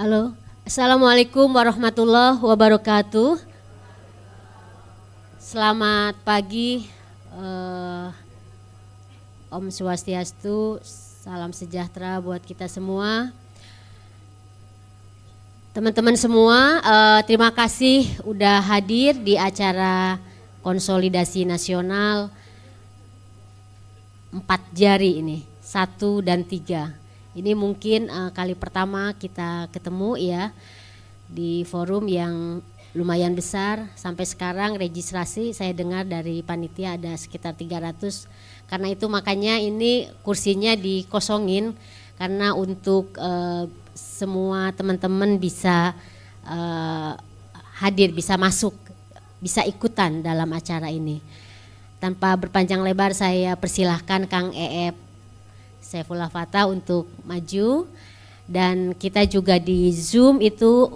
Halo, Assalamualaikum warahmatullahi wabarakatuh. Selamat pagi, Om Swastiastu, salam sejahtera buat kita semua. Teman-teman semua, terima kasih udah hadir di acara konsolidasi nasional 4 jari ini, 1 dan 3. Ini mungkin kali pertama kita ketemu ya di forum yang lumayan besar. Sampai sekarang registrasi saya dengar dari panitia ada sekitar 300. Karena itu makanya ini kursinya dikosongin karena untuk semua teman-teman bisa hadir, bisa masuk, bisa ikutan dalam acara ini. Tanpa berpanjang lebar saya persilahkan Kang Eep Saifullah Fatah untuk maju, dan kita juga di Zoom itu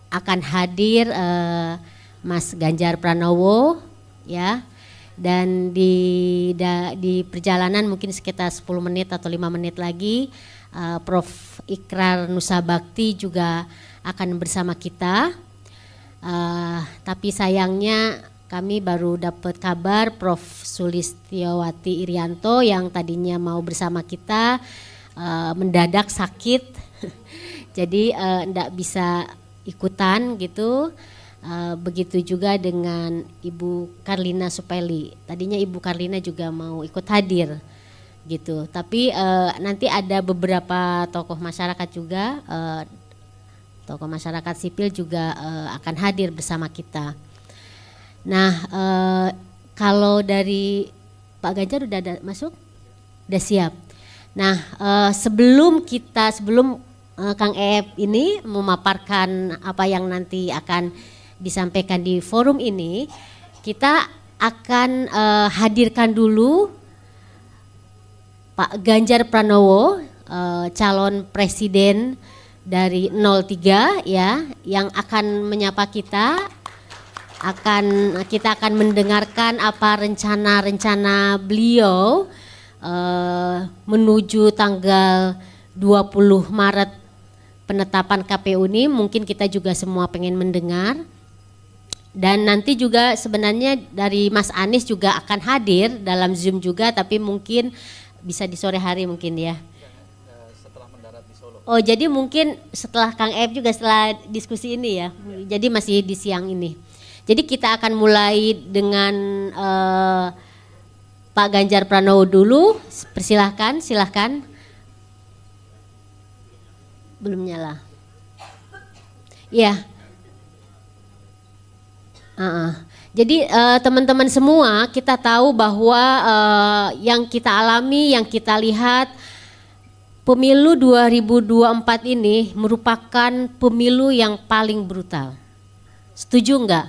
akan hadir Mas Ganjar Pranowo ya, dan di perjalanan mungkin sekitar 10 menit atau 5 menit lagi Prof. Ikrar Nusa Bakti juga akan bersama kita, tapi sayangnya kami baru dapat kabar Prof. Sulistiowati Irianto yang tadinya mau bersama kita mendadak sakit, jadi enggak bisa ikutan gitu. Begitu juga dengan Ibu Karlina Supeli. Tadinya Ibu Karlina juga mau ikut hadir gitu. Tapi nanti ada beberapa tokoh masyarakat juga, tokoh masyarakat sipil juga akan hadir bersama kita. Nah, kalau dari Pak Ganjar udah ada masuk? Udah siap. Nah, sebelum Kang Eep ini memaparkan apa yang nanti akan disampaikan di forum ini, kita akan hadirkan dulu Pak Ganjar Pranowo, calon presiden dari 03 ya, yang akan menyapa kita. Kita akan mendengarkan apa rencana-rencana beliau menuju tanggal 20 Maret penetapan KPU ini. Mungkin kita juga semua pengen mendengar. Dan nanti juga sebenarnya dari Mas Anies juga akan hadir dalam Zoom juga, tapi mungkin bisa di sore hari mungkin ya. Setelah mendarat di Solo. Oh, jadi mungkin setelah Kang Eep juga setelah diskusi ini ya. Jadi masih di siang ini. Jadi kita akan mulai dengan Pak Ganjar Pranowo dulu. Persilahkan, silahkan. Belum nyala. Ya. Jadi teman-teman semua, kita tahu bahwa yang kita alami, yang kita lihat, pemilu 2024 ini merupakan pemilu yang paling brutal. Setuju enggak?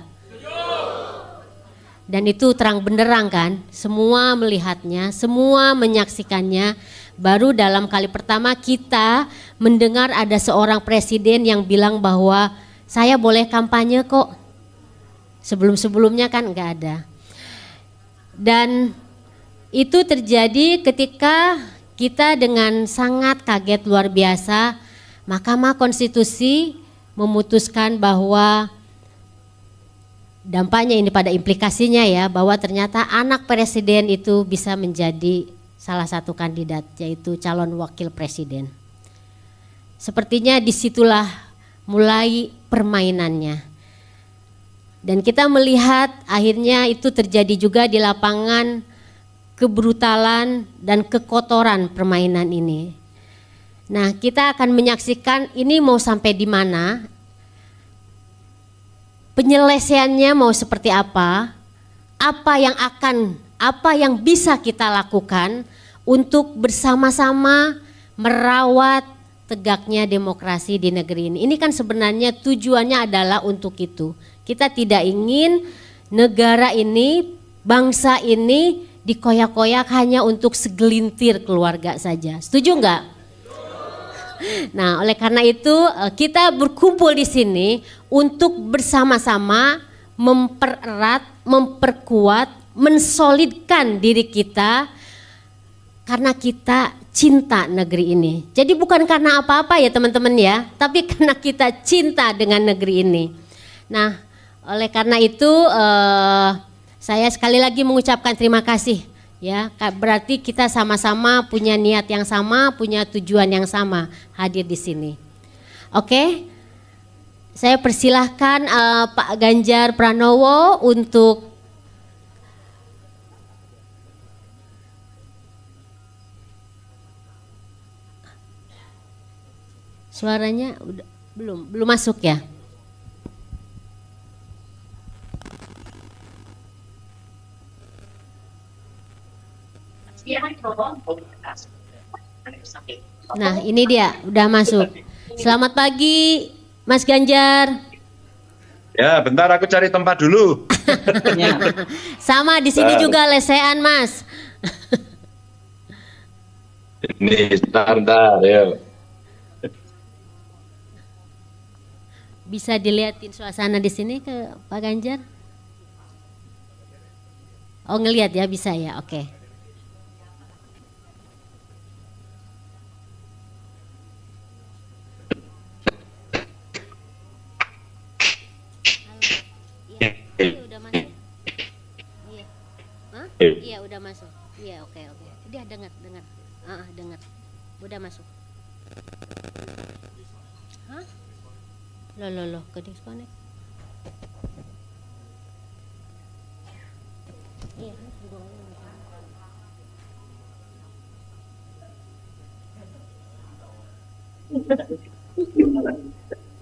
Dan itu terang benderang kan, semua melihatnya, semua menyaksikannya. Baru dalam kali pertama kita mendengar ada seorang presiden yang bilang bahwa saya boleh kampanye kok. Sebelum-sebelumnya kan enggak ada. Dan itu terjadi ketika kita dengan sangat kaget luar biasa, Mahkamah Konstitusi memutuskan bahwa dampaknya ini pada implikasinya ya, bahwa ternyata anak presiden itu bisa menjadi salah satu kandidat, yaitu calon wakil presiden. Sepertinya disitulah mulai permainannya. Dan kita melihat akhirnya itu terjadi juga di lapangan, kebrutalan dan kekotoran permainan ini. Nah, kita akan menyaksikan ini mau sampai di mana, penyelesaiannya mau seperti apa yang bisa kita lakukan untuk bersama-sama merawat tegaknya demokrasi di negeri ini. Ini kan sebenarnya tujuannya adalah untuk itu. Kita tidak ingin negara ini, bangsa ini dikoyak-koyak hanya untuk segelintir keluarga saja. Setuju enggak? Nah, oleh karena itu kita berkumpul di sini untuk bersama-sama mempererat, memperkuat, mensolidkan diri kita, karena kita cinta negeri ini. Jadi bukan karena apa-apa ya teman-teman ya, tapi karena kita cinta dengan negeri ini. Nah, oleh karena itu saya sekali lagi mengucapkan terima kasih ya. Berarti kita sama-sama punya niat yang sama, punya tujuan yang sama hadir di sini. Oke, saya persilahkan Pak Ganjar Pranowo untuk suaranya udah belum masuk ya. Nah, ini dia udah masuk. Selamat pagi Mas Ganjar. Ya, bentar aku cari tempat dulu. Sama di sini juga lesehan, Mas. Ini bentar, ya. Bisa dilihatin suasana di sini ke Pak Ganjar? Oh, ngelihat ya, bisa ya, oke. Iya, udah masuk. Iya. Hah? Iya, udah masuk. Iya, oke. Dia dengar. Dengar. Udah masuk. Hah? Loh, ke disconnect. Iya,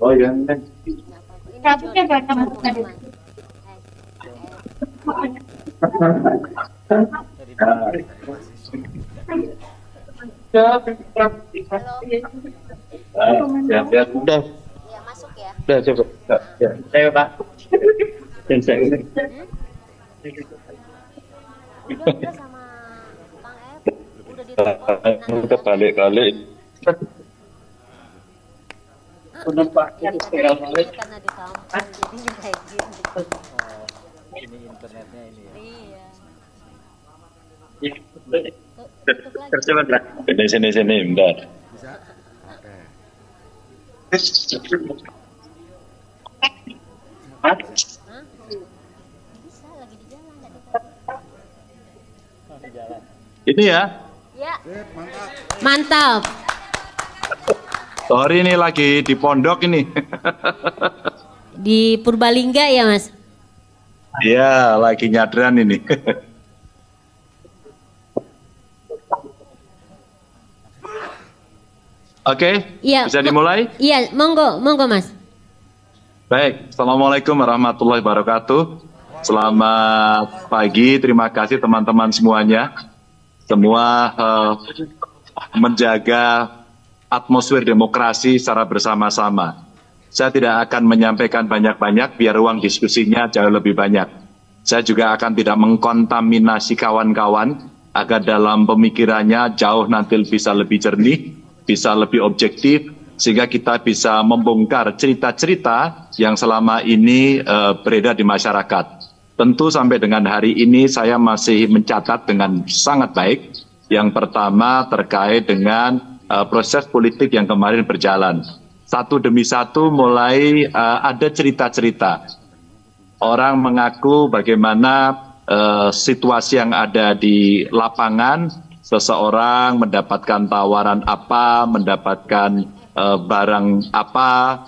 Oh iya. Cabutnya berapa tadi? Ya, udah. Iya, masuk ya. Udah, coba. Ya, saya Pak. Dan saya ini. Udah sama Kang Ep, udah ditelepon. Kita balik-balik. Udah Pak. Karena di kampung, jadinya kayak gini. Ini internetnya ini ya. Iya. Tercoba lah. Sini, bentar. Bisa? Oke. Hah? Bisa, lagi di jalan tadi. Di jalan. Ini ya. Ya. Mantap. Mantap. Sorry ini lagi di pondok ini. Di Purbalingga ya, Mas? Iya, lagi nyadran ini. Oke, Iya. bisa dimulai? Iya, monggo Mas. Baik, Assalamualaikum warahmatullahi wabarakatuh. Selamat pagi, terima kasih teman-teman semuanya. Semua menjaga atmosfer demokrasi secara bersama-sama. Saya tidak akan menyampaikan banyak-banyak biar ruang diskusinya jauh lebih banyak. Saya juga akan tidak mengkontaminasi kawan-kawan agar dalam pemikirannya jauh nanti bisa lebih jernih, bisa lebih objektif, sehingga kita bisa membongkar cerita-cerita yang selama ini beredar di masyarakat. Tentu sampai dengan hari ini saya masih mencatat dengan sangat baik. Yang pertama terkait dengan proses politik yang kemarin berjalan. Satu demi satu mulai ada cerita-cerita. Orang mengaku bagaimana situasi yang ada di lapangan, seseorang mendapatkan tawaran apa, mendapatkan barang apa,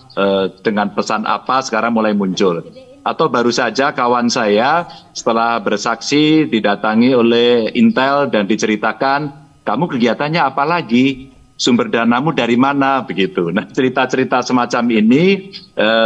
dengan pesan apa, sekarang mulai muncul. Atau baru saja kawan saya setelah bersaksi didatangi oleh Intel dan diceritakan, kamu kegiatannya apa lagi? Sumber danamu dari mana? Begitu. Nah, cerita-cerita semacam ini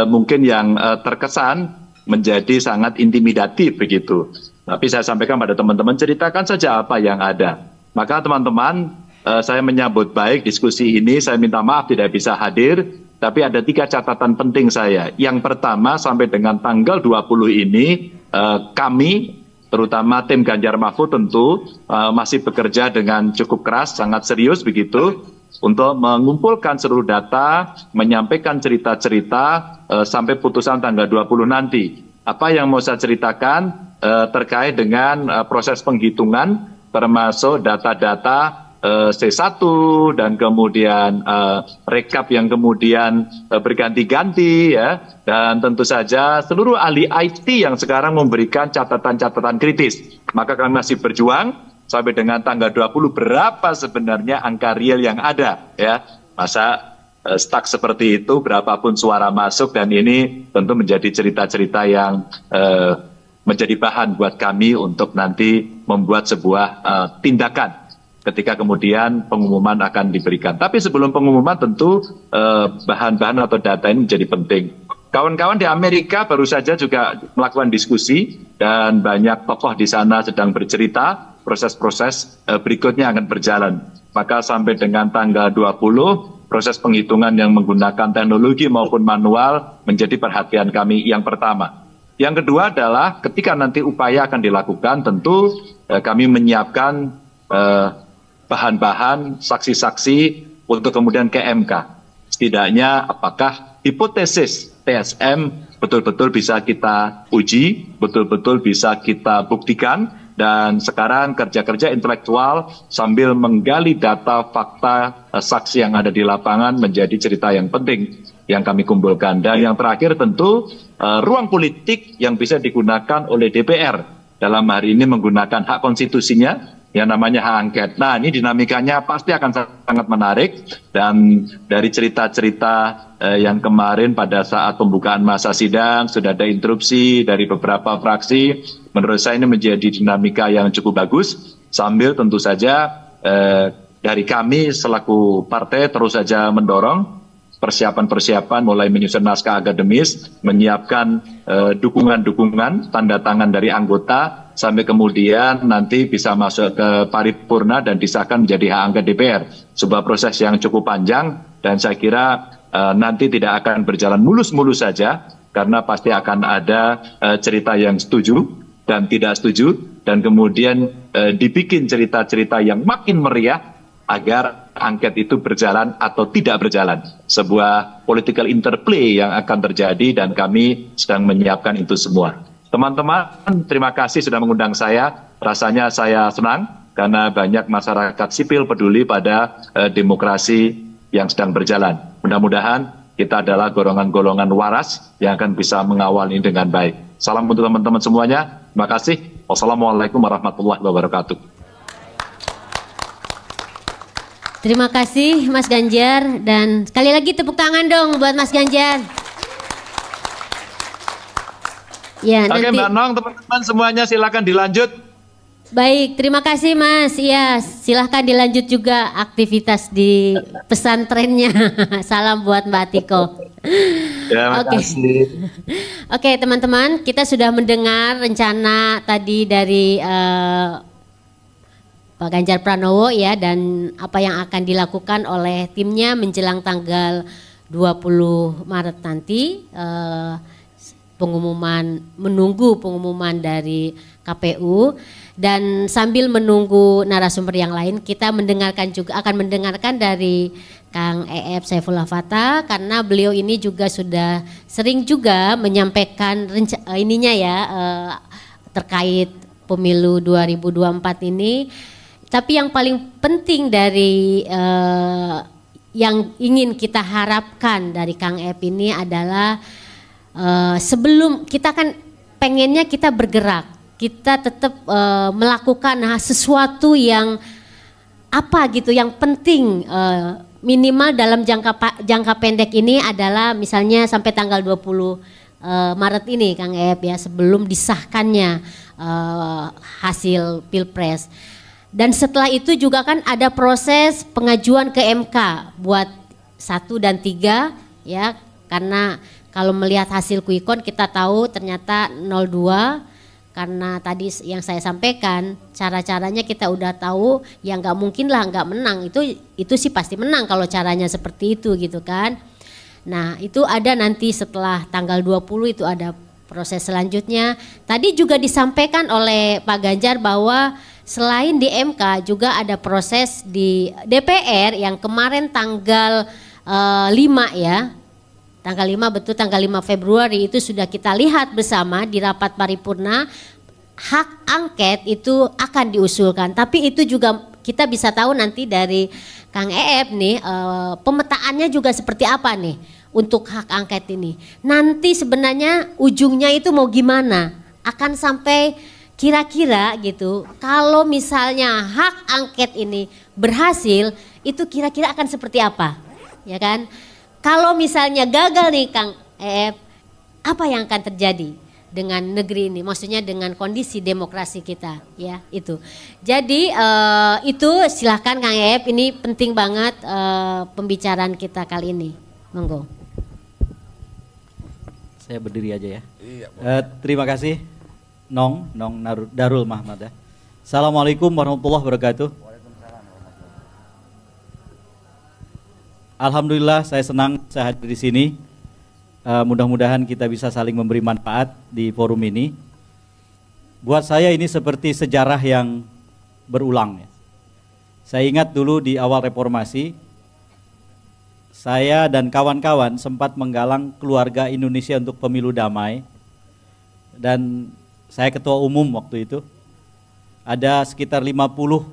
mungkin yang terkesan menjadi sangat intimidatif begitu. Tapi saya sampaikan pada teman-teman, ceritakan saja apa yang ada. Maka teman-teman, saya menyambut baik diskusi ini. Saya minta maaf tidak bisa hadir, tapi ada 3 catatan penting saya. Yang pertama, sampai dengan tanggal 20 ini, kami, terutama tim Ganjar Mahfud tentu, masih bekerja dengan cukup keras, sangat serius begitu, untuk mengumpulkan seluruh data, menyampaikan cerita-cerita sampai putusan tanggal 20 nanti. Apa yang mau saya ceritakan terkait dengan proses penghitungan, termasuk data-data C1 dan kemudian rekap yang kemudian berganti-ganti ya, dan tentu saja seluruh ahli IT yang sekarang memberikan catatan-catatan kritis. Maka kami masih berjuang sampai dengan tanggal 20 berapa sebenarnya angka real yang ada ya. Masa stuck seperti itu, berapapun suara masuk, dan ini tentu menjadi cerita-cerita yang menjadi bahan buat kami untuk nanti membuat sebuah tindakan ketika kemudian pengumuman akan diberikan. Tapi sebelum pengumuman tentu bahan-bahan atau data ini menjadi penting. Kawan-kawan di Amerika baru saja juga melakukan diskusi dan banyak tokoh di sana sedang bercerita proses-proses berikutnya akan berjalan. Maka sampai dengan tanggal 20 proses penghitungan yang menggunakan teknologi maupun manual menjadi perhatian kami yang pertama. Yang kedua adalah ketika nanti upaya akan dilakukan, tentu kami menyiapkan bahan-bahan, saksi-saksi untuk kemudian ke MK. Setidaknya apakah hipotesis TSM betul-betul bisa kita uji, betul-betul bisa kita buktikan, dan sekarang kerja-kerja intelektual sambil menggali data, fakta, saksi yang ada di lapangan menjadi cerita yang penting yang kami kumpulkan. Dan yang terakhir tentu ruang politik yang bisa digunakan oleh DPR dalam hari ini menggunakan hak konstitusinya yang namanya hak angket. Nah, ini dinamikanya pasti akan sangat menarik, dan dari cerita-cerita yang kemarin pada saat pembukaan masa sidang sudah ada interupsi dari beberapa fraksi. Menurut saya ini menjadi dinamika yang cukup bagus, sambil tentu saja dari kami selaku partai terus saja mendorong persiapan-persiapan mulai menyusun naskah akademis, menyiapkan dukungan-dukungan, tanda tangan dari anggota, sampai kemudian nanti bisa masuk ke paripurna dan disahkan menjadi hak angket DPR. Sebuah proses yang cukup panjang, dan saya kira nanti tidak akan berjalan mulus-mulus saja, karena pasti akan ada cerita yang setuju dan tidak setuju, dan kemudian dibikin cerita-cerita yang makin meriah agar angket itu berjalan atau tidak berjalan. Sebuah political interplay yang akan terjadi, dan kami sedang menyiapkan itu semua. Teman-teman, terima kasih sudah mengundang saya. Rasanya saya senang karena banyak masyarakat sipil peduli pada demokrasi yang sedang berjalan. Mudah-mudahan kita adalah golongan-golongan waras yang akan bisa mengawal ini dengan baik. Salam untuk teman-teman semuanya. Terima kasih. Wassalamualaikum warahmatullahi wabarakatuh. Terima kasih Mas Ganjar, dan sekali lagi tepuk tangan dong buat Mas Ganjar. Ya, oke, nanti... Mbak Nong, teman-teman semuanya silakan dilanjut. Baik, terima kasih Mas. Ya, silahkan dilanjut juga aktivitas di pesantrennya. Salam buat Mbak Atiko. Ya, Oke. Oke, teman-teman, kita sudah mendengar rencana tadi dari Pak Ganjar Pranowo ya, dan apa yang akan dilakukan oleh timnya menjelang tanggal 20 Maret nanti, menunggu pengumuman dari KPU, dan sambil menunggu narasumber yang lain kita akan mendengarkan dari Kang E.F. Saifullah Fatha, karena beliau ini juga sudah sering juga menyampaikan terkait pemilu 2024 ini. Tapi yang paling penting dari yang ingin kita harapkan dari Kang Ep ini adalah sebelum kita kan pengennya kita bergerak, kita tetap melakukan sesuatu yang yang penting, minimal dalam jangka pendek ini adalah misalnya sampai tanggal 20 Maret ini Kang Ep ya, sebelum disahkannya hasil Pilpres. Dan setelah itu juga kan ada proses pengajuan ke MK buat 1 dan 3 ya, karena kalau melihat hasil quick count kita tahu ternyata 02, karena tadi yang saya sampaikan cara-caranya kita udah tahu, ya nggak mungkin lah nggak menang, itu sih pasti menang kalau caranya seperti itu gitu kan. Nah itu ada nanti setelah tanggal 20 itu ada proses selanjutnya. Tadi juga disampaikan oleh Pak Ganjar bahwa selain di MK juga ada proses di DPR yang kemarin tanggal 5 ya. Tanggal 5 betul, tanggal 5 Februari itu sudah kita lihat bersama di rapat paripurna, hak angket itu akan diusulkan. Tapi itu juga kita bisa tahu nanti dari Kang Eep nih pemetaannya juga seperti apa nih untuk hak angket ini. Nanti sebenarnya ujungnya itu mau gimana? Akan sampai kira-kira gitu, kalau misalnya hak angket ini berhasil, itu kira-kira akan seperti apa? Ya kan? Kalau misalnya gagal nih Kang Eep, apa yang akan terjadi dengan negeri ini, maksudnya dengan kondisi demokrasi kita, ya itu. Jadi itu silahkan Kang Eep, ini penting banget pembicaraan kita kali ini. Monggo. Saya berdiri aja ya. Terima kasih Nong Darul Mahmad. Assalamualaikum warahmatullahi wabarakatuh. Alhamdulillah saya senang saya hadir di sini. Mudah-mudahan kita bisa saling memberi manfaat di forum ini. Buat saya ini seperti sejarah yang berulang. Saya ingat dulu di awal reformasi, saya dan kawan-kawan sempat menggalang keluarga Indonesia untuk pemilu damai. Dan saya ketua umum waktu itu. Ada sekitar 50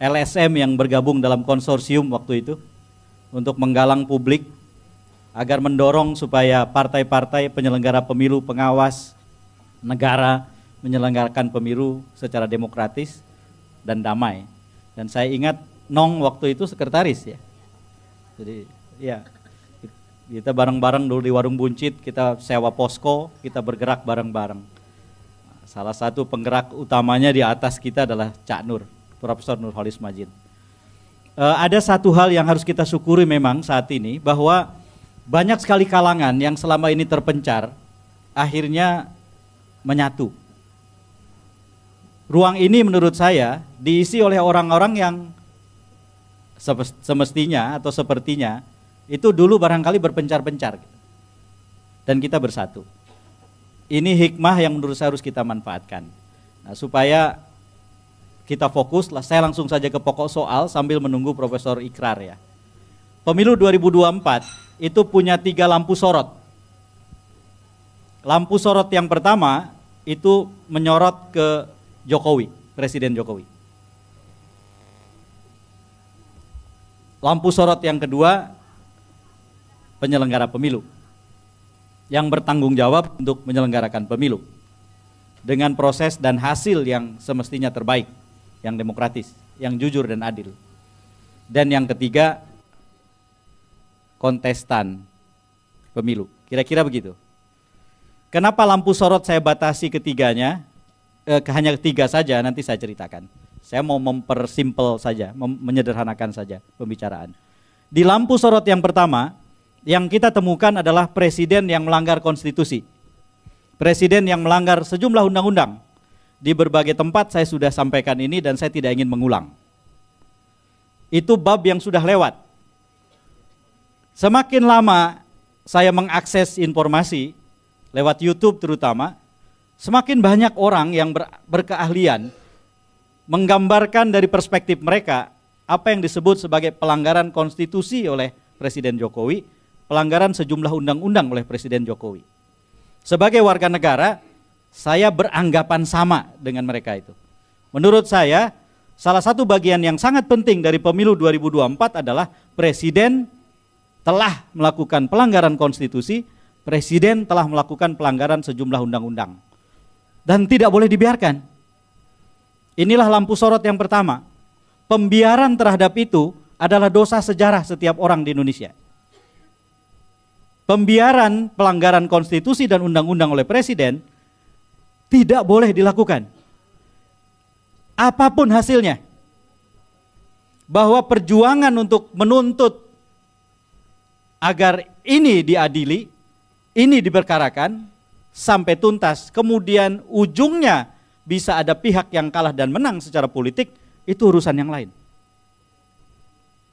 LSM yang bergabung dalam konsorsium waktu itu untuk menggalang publik agar mendorong supaya partai-partai penyelenggara pemilu, pengawas negara menyelenggarakan pemilu secara demokratis dan damai. Dan saya ingat Nong waktu itu sekretaris ya. Jadi ya kita bareng-bareng dulu di Warung Buncit, kita sewa posko, kita bergerak bareng-bareng. Salah satu penggerak utamanya di atas kita adalah Cak Nur, Profesor Nurholis Majid. Ada satu hal yang harus kita syukuri memang saat ini, bahwa banyak sekali kalangan yang selama ini terpencar, akhirnya menyatu. Ruang ini menurut saya diisi oleh orang-orang yang semestinya atau sepertinya itu dulu barangkali berpencar-pencar. Dan kita bersatu. Ini hikmah yang menurut saya harus kita manfaatkan. Nah, supaya kita fokus, saya langsung saja ke pokok soal sambil menunggu Profesor Ikrar ya. Pemilu 2024 itu punya 3 lampu sorot. Lampu sorot yang pertama itu menyorot ke Jokowi, Presiden Jokowi. Lampu sorot yang kedua, penyelenggara pemilu yang bertanggung jawab untuk menyelenggarakan pemilu dengan proses dan hasil yang semestinya terbaik, yang demokratis, yang jujur dan adil. Dan yang ketiga, kontestan pemilu. Kira-kira begitu. Kenapa lampu sorot saya batasi ketiganya, hanya 3 saja, nanti saya ceritakan. Saya mau mempersimpel saja, menyederhanakan saja pembicaraan. Di lampu sorot yang pertama, yang kita temukan adalah presiden yang melanggar konstitusi. Presiden yang melanggar sejumlah undang-undang. Di berbagai tempat saya sudah sampaikan ini dan saya tidak ingin mengulang. Itu bab yang sudah lewat. Semakin lama saya mengakses informasi lewat YouTube terutama, semakin banyak orang yang berkeahlian menggambarkan dari perspektif mereka apa yang disebut sebagai pelanggaran konstitusi oleh Presiden Jokowi, pelanggaran sejumlah undang-undang oleh Presiden Jokowi. Sebagai warga negara, saya beranggapan sama dengan mereka itu. Menurut saya, salah satu bagian yang sangat penting dari pemilu 2024 adalah Presiden telah melakukan pelanggaran konstitusi, Presiden telah melakukan pelanggaran sejumlah undang-undang. Dan tidak boleh dibiarkan. Inilah lampu sorot yang pertama. Pembiaran terhadap itu adalah dosa sejarah setiap orang di Indonesia. Pembiaran pelanggaran konstitusi dan undang-undang oleh Presiden tidak boleh dilakukan. Apapun hasilnya. Bahwa perjuangan untuk menuntut agar ini diadili, ini diperkarakan sampai tuntas, kemudian ujungnya bisa ada pihak yang kalah dan menang secara politik, itu urusan yang lain.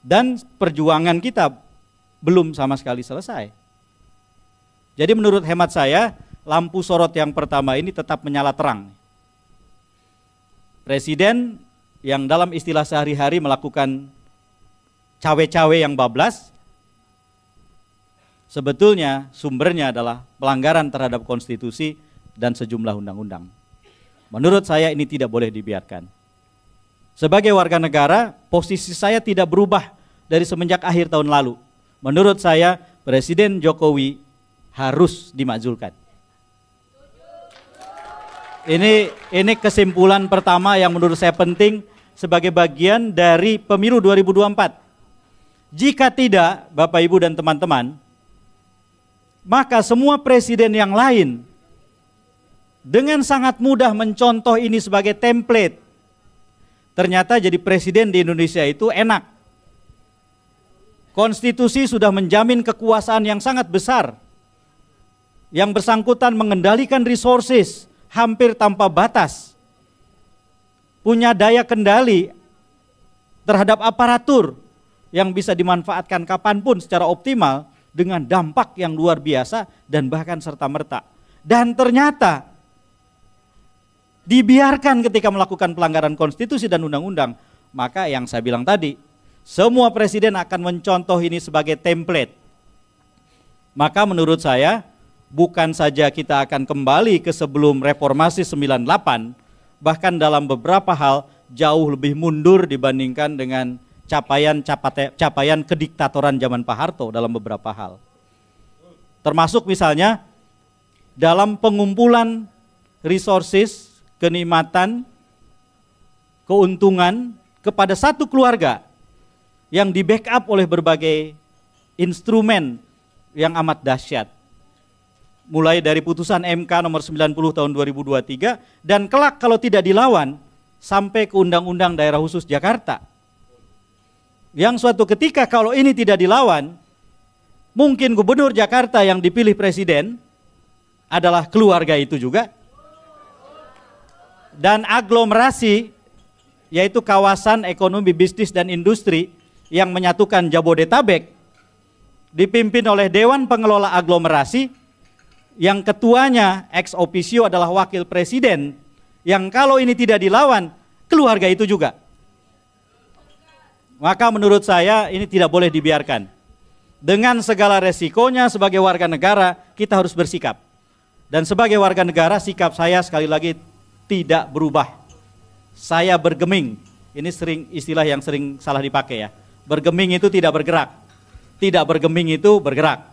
Dan perjuangan kita belum sama sekali selesai. Jadi menurut hemat saya, lampu sorot yang pertama ini tetap menyala terang. Presiden yang dalam istilah sehari-hari melakukan cawe-cawe yang bablas, sebetulnya sumbernya adalah pelanggaran terhadap konstitusi dan sejumlah undang-undang. Menurut saya ini tidak boleh dibiarkan. Sebagai warga negara, posisi saya tidak berubah dari semenjak akhir tahun lalu. Menurut saya, Presiden Jokowi harus dimakzulkan. Ini kesimpulan pertama yang menurut saya penting sebagai bagian dari pemilu 2024. Jika tidak, Bapak Ibu dan teman-teman, maka semua presiden yang lain dengan sangat mudah mencontoh ini sebagai template. Ternyata jadi presiden di Indonesia itu enak. Konstitusi sudah menjamin kekuasaan yang sangat besar. Yang bersangkutan mengendalikan resources hampir tanpa batas. Punya daya kendali terhadap aparatur yang bisa dimanfaatkan kapanpun secara optimal dengan dampak yang luar biasa dan bahkan serta-merta. Dan ternyata dibiarkan ketika melakukan pelanggaran konstitusi dan undang-undang, maka yang saya bilang tadi, semua presiden akan mencontoh ini sebagai template. Maka menurut saya, bukan saja kita akan kembali ke sebelum reformasi 98, bahkan dalam beberapa hal jauh lebih mundur dibandingkan dengan capaian kediktatoran zaman Pak Harto dalam beberapa hal. Termasuk misalnya dalam pengumpulan resources, kenikmatan, keuntungan kepada satu keluarga yang di backup oleh berbagai instrumen yang amat dahsyat. Mulai dari putusan MK nomor 90 tahun 2023 dan kelak kalau tidak dilawan sampai ke Undang-Undang Daerah Khusus Jakarta. Yang suatu ketika kalau ini tidak dilawan, mungkin gubernur Jakarta yang dipilih presiden adalah keluarga itu juga. Dan aglomerasi, yaitu kawasan ekonomi, bisnis, dan industri yang menyatukan Jabodetabek, dipimpin oleh Dewan Pengelola Aglomerasi, yang ketuanya ex officio adalah wakil presiden, yang kalau ini tidak dilawan, keluarga itu juga. Maka menurut saya ini tidak boleh dibiarkan. Dengan segala resikonya sebagai warga negara, kita harus bersikap. Dan sebagai warga negara, sikap saya sekali lagi tidak berubah. Saya bergeming. Ini istilah yang sering salah dipakai ya. Bergeming itu tidak bergerak. Tidak bergeming itu bergerak.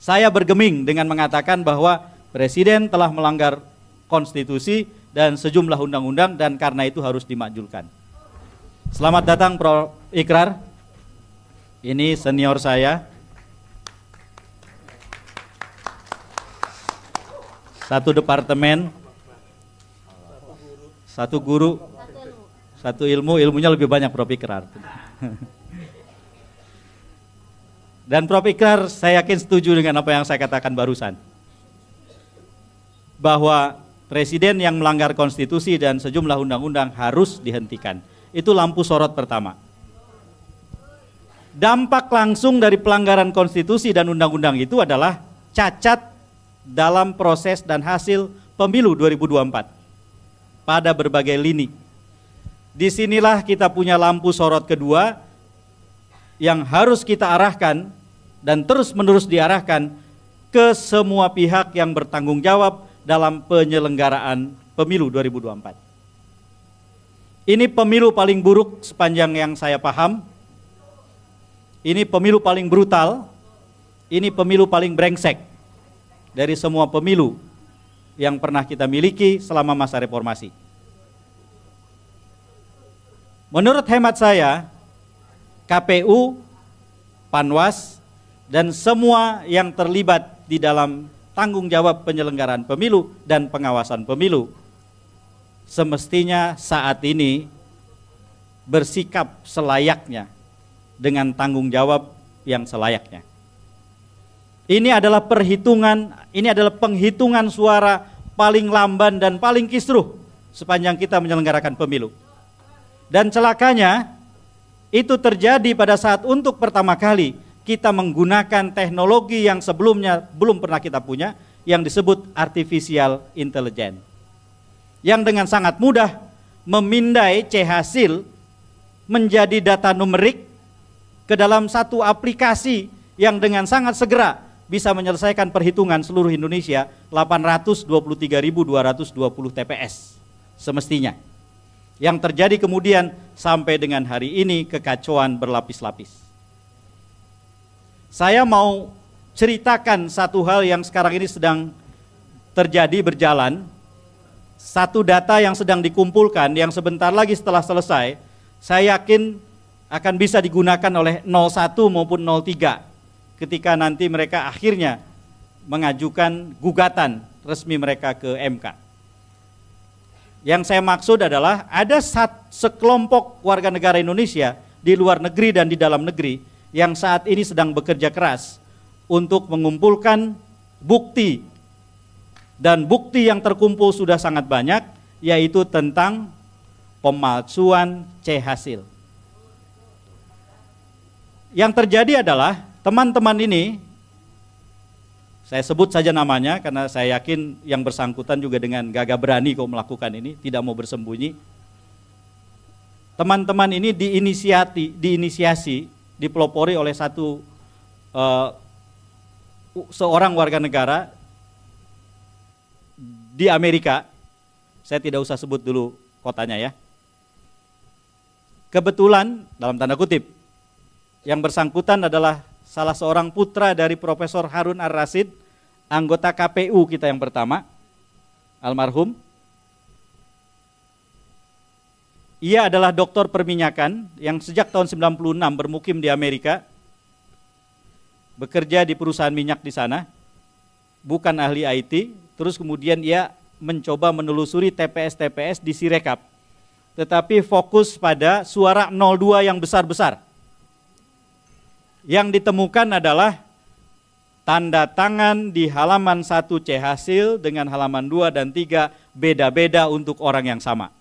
Saya bergeming dengan mengatakan bahwa presiden telah melanggar konstitusi dan sejumlah undang-undang dan karena itu harus dimakzulkan. Selamat datang Prof. Ikrar. Ini senior saya. Satu departemen, satu guru, satu ilmu, ilmunya lebih banyak Prof. Ikrar. Dan Prof. Ikrar saya yakin setuju dengan apa yang saya katakan barusan. Bahwa presiden yang melanggar konstitusi dan sejumlah undang-undang harus dihentikan. Itu lampu sorot pertama. Dampak langsung dari pelanggaran konstitusi dan undang-undang itu adalah cacat dalam proses dan hasil pemilu 2024 pada berbagai lini. Disinilah kita punya lampu sorot kedua yang harus kita arahkan dan terus-menerus diarahkan ke semua pihak yang bertanggung jawab dalam penyelenggaraan pemilu 2024. Ini pemilu paling buruk sepanjang yang saya paham. Ini pemilu paling brutal. Ini pemilu paling brengsek dari semua pemilu yang pernah kita miliki selama masa reformasi. Menurut hemat saya, KPU, Panwas, dan semua yang terlibat di dalam tanggung jawab penyelenggaraan pemilu dan pengawasan pemilu semestinya saat ini bersikap selayaknya dengan tanggung jawab yang selayaknya. Ini adalah penghitungan suara paling lamban dan paling kisruh sepanjang kita menyelenggarakan pemilu. Dan celakanya itu terjadi pada saat untuk pertama kali kita menggunakan teknologi yang sebelumnya belum pernah kita punya, yang disebut artificial intelligence. Yang dengan sangat mudah memindai C-hasil menjadi data numerik ke dalam satu aplikasi yang dengan sangat segera bisa menyelesaikan perhitungan seluruh Indonesia 823.220 TPS semestinya. Yang terjadi kemudian sampai dengan hari ini kekacauan berlapis-lapis. Saya mau ceritakan satu hal yang sekarang ini sedang terjadi berjalan. Satu data yang sedang dikumpulkan yang sebentar lagi setelah selesai, saya yakin akan bisa digunakan oleh 01 maupun 03 ketika nanti mereka akhirnya mengajukan gugatan resmi mereka ke MK. Yang saya maksud adalah ada sekelompok warga negara Indonesia di luar negeri dan di dalam negeri yang saat ini sedang bekerja keras untuk mengumpulkan bukti. Dan bukti yang terkumpul sudah sangat banyak, yaitu tentang pemalsuan C hasil. Yang terjadi adalah teman-teman ini, saya sebut saja namanya karena saya yakin yang bersangkutan juga dengan gagah berani kok melakukan ini, tidak mau bersembunyi. Teman-teman ini diinisiasi, dipelopori oleh seorang warga negara di Amerika. Saya tidak usah sebut dulu kotanya ya. Kebetulan, dalam tanda kutip, yang bersangkutan adalah salah seorang putra dari Profesor Harun Ar-Rasyid, anggota KPU kita yang pertama, almarhum. Ia adalah doktor perminyakan yang sejak tahun 96 bermukim di Amerika, bekerja di perusahaan minyak di sana, bukan ahli IT. Terus kemudian ia mencoba menelusuri TPS-TPS di Sirekap, tetapi fokus pada suara 02 yang besar-besar. Yang ditemukan adalah tanda tangan di halaman 1 C hasil dengan halaman 2 dan 3 beda-beda untuk orang yang sama.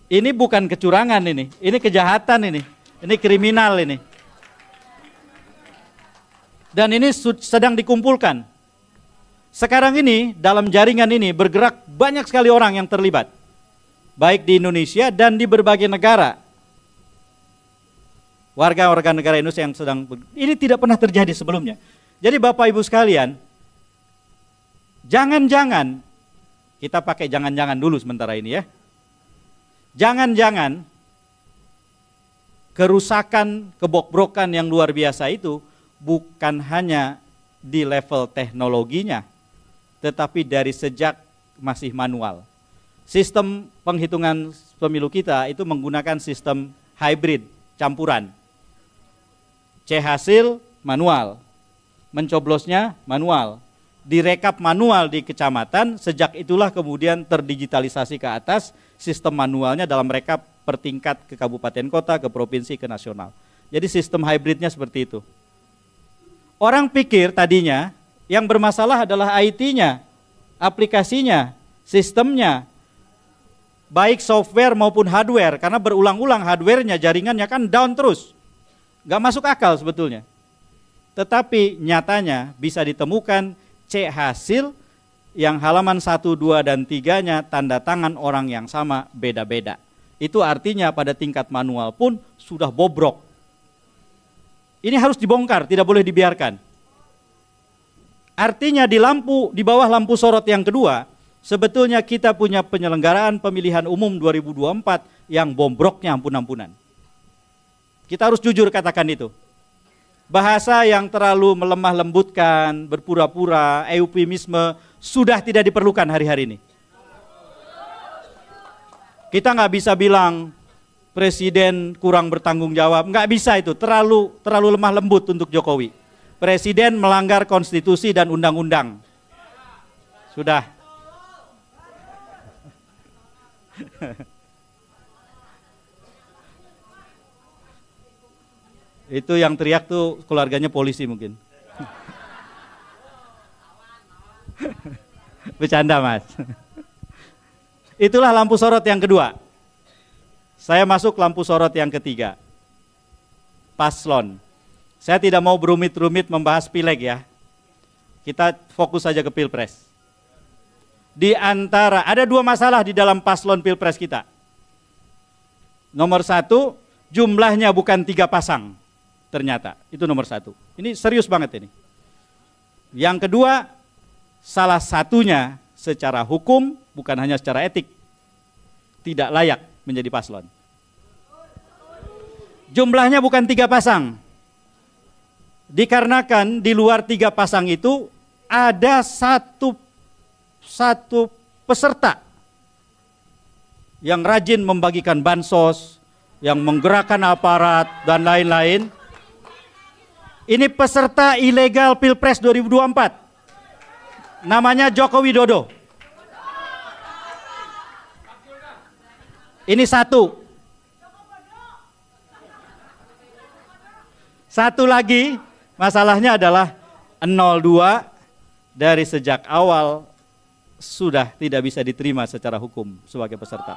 Ini bukan kecurangan ini kejahatan ini kriminal ini. Dan ini sedang dikumpulkan. Sekarang ini dalam jaringan ini bergerak banyak sekali orang yang terlibat, baik di Indonesia dan di berbagai negara. Warga-warga negara Indonesia yang ini tidak pernah terjadi sebelumnya. Jadi Bapak Ibu sekalian, jangan-jangan, kita pakai jangan-jangan dulu sementara ini ya. Jangan-jangan kerusakan, kebobrokan yang luar biasa itu bukan hanya di level teknologinya, tetapi dari sejak masih manual. Sistem penghitungan pemilu kita itu menggunakan sistem hybrid, campuran. C hasil manual, mencoblosnya manual, direkap manual di kecamatan, sejak itulah kemudian terdigitalisasi ke atas, sistem manualnya dalam rekap per tingkat ke kabupaten kota, ke provinsi, ke nasional. Jadi sistem hybridnya seperti itu. Orang pikir tadinya yang bermasalah adalah IT-nya, aplikasinya, sistemnya, baik software maupun hardware, karena berulang-ulang hardware-nya, jaringannya kan down terus. Gak masuk akal sebetulnya. Tetapi nyatanya bisa ditemukan C hasil yang halaman 1, 2, dan 3-nya tanda tangan orang yang sama beda-beda. Itu artinya pada tingkat manual pun sudah bobrok. Ini harus dibongkar, tidak boleh dibiarkan. Artinya di bawah lampu sorot yang kedua, sebetulnya kita punya penyelenggaraan pemilihan umum 2024 yang bombroknya ampun-ampunan. Kita harus jujur katakan itu. Bahasa yang terlalu melemah lembutkan, berpura-pura, eufemisme sudah tidak diperlukan hari-hari ini. Kita nggak bisa bilang Presiden kurang bertanggung jawab, nggak bisa itu, terlalu lemah lembut untuk Jokowi. Presiden melanggar konstitusi dan undang-undang. Sudah. Itu yang teriak tuh keluarganya polisi mungkin. Bercanda Mas. Itulah lampu sorot yang kedua. Saya masuk lampu sorot yang ketiga. Paslon. Saya tidak mau berumit-rumit membahas pileg ya. Kita fokus saja ke pilpres. Di antara, ada dua masalah di dalam paslon pilpres kita. Nomor satu, jumlahnya bukan 3 pasang. Ternyata, itu nomor satu. Ini serius banget ini. Yang kedua, salah satunya secara hukum, bukan hanya secara etik. tidak layak menjadi paslon. Jumlahnya bukan 3 pasang. Dikarenakan di luar 3 pasang itu ada satu peserta yang rajin membagikan bansos, yang menggerakkan aparat dan lain-lain. Ini peserta ilegal Pilpres 2024. Namanya Joko Widodo. Ini satu. Satu lagi masalahnya adalah 02 dari sejak awal sudah tidak bisa diterima secara hukum sebagai peserta.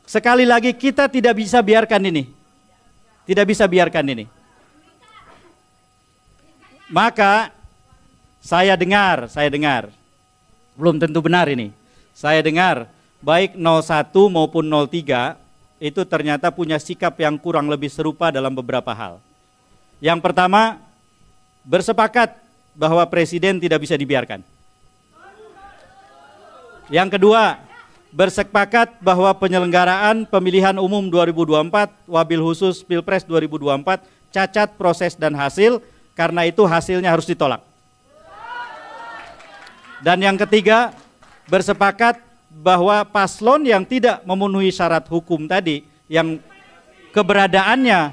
Sekali lagi kita tidak bisa biarkan ini. Tidak bisa biarkan ini. Maka saya dengar, belum tentu benar ini. Saya dengar baik 01 maupun 03 itu ternyata punya sikap yang kurang lebih serupa dalam beberapa hal. Yang pertama, bersepakat bahwa presiden tidak bisa dibiarkan. Yang kedua, bersepakat bahwa penyelenggaraan pemilihan umum 2024, wabil khusus Pilpres 2024, cacat proses dan hasil, karena itu hasilnya harus ditolak. Dan yang ketiga, bersepakat bahwa paslon yang tidak memenuhi syarat hukum tadi, yang keberadaannya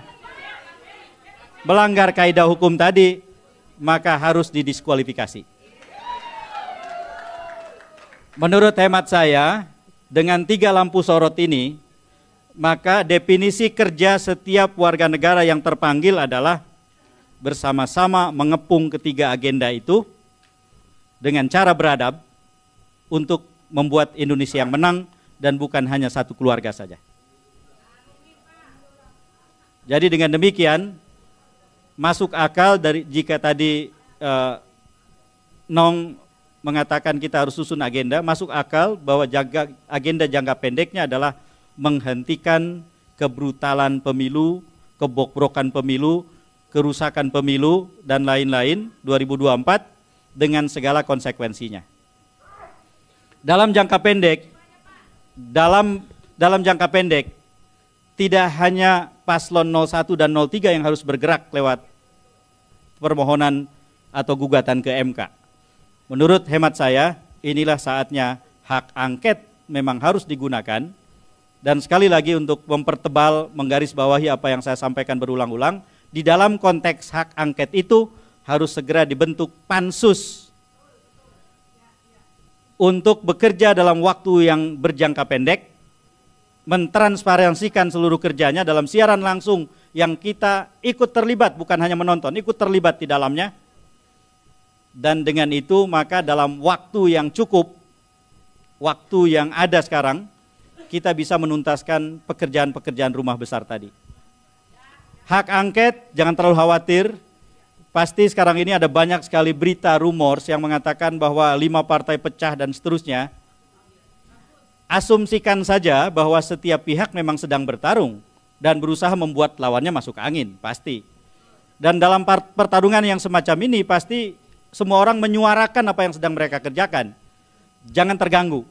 melanggar kaidah hukum tadi, maka harus didiskualifikasi. Menurut hemat saya, dengan 3 lampu sorot ini, maka definisi kerja setiap warga negara yang terpanggil adalah bersama-sama mengepung ketiga agenda itu, dengan cara beradab untuk membuat Indonesia yang menang dan bukan hanya satu keluarga saja. Jadi dengan demikian masuk akal dari jika tadi Nong mengatakan kita harus susun agenda, masuk akal bahwa agenda jangka pendeknya adalah menghentikan kebrutalan pemilu, kebobrokan pemilu, kerusakan pemilu dan lain-lain 2024 dengan segala konsekuensinya. Dalam jangka pendek, dalam jangka pendek, tidak hanya paslon 01 dan 03 yang harus bergerak lewat permohonan atau gugatan ke MK. Menurut hemat saya, inilah saatnya hak angket memang harus digunakan. Dan sekali lagi untuk mempertebal, menggarisbawahi apa yang saya sampaikan berulang-ulang, di dalam konteks hak angket itu harus segera dibentuk pansus untuk bekerja dalam waktu yang berjangka pendek, mentransparansikan seluruh kerjanya dalam siaran langsung yang kita ikut terlibat, bukan hanya menonton, ikut terlibat di dalamnya. Dan dengan itu maka dalam waktu yang cukup, waktu yang ada sekarang, kita bisa menuntaskan pekerjaan-pekerjaan rumah besar tadi. Hak angket, jangan terlalu khawatir. Pasti sekarang ini ada banyak sekali berita rumors yang mengatakan bahwa 5 partai pecah dan seterusnya. Asumsikan saja bahwa setiap pihak memang sedang bertarung dan berusaha membuat lawannya masuk angin, pasti. Dan dalam pertarungan yang semacam ini pasti semua orang menyuarakan apa yang sedang mereka kerjakan. Jangan terganggu.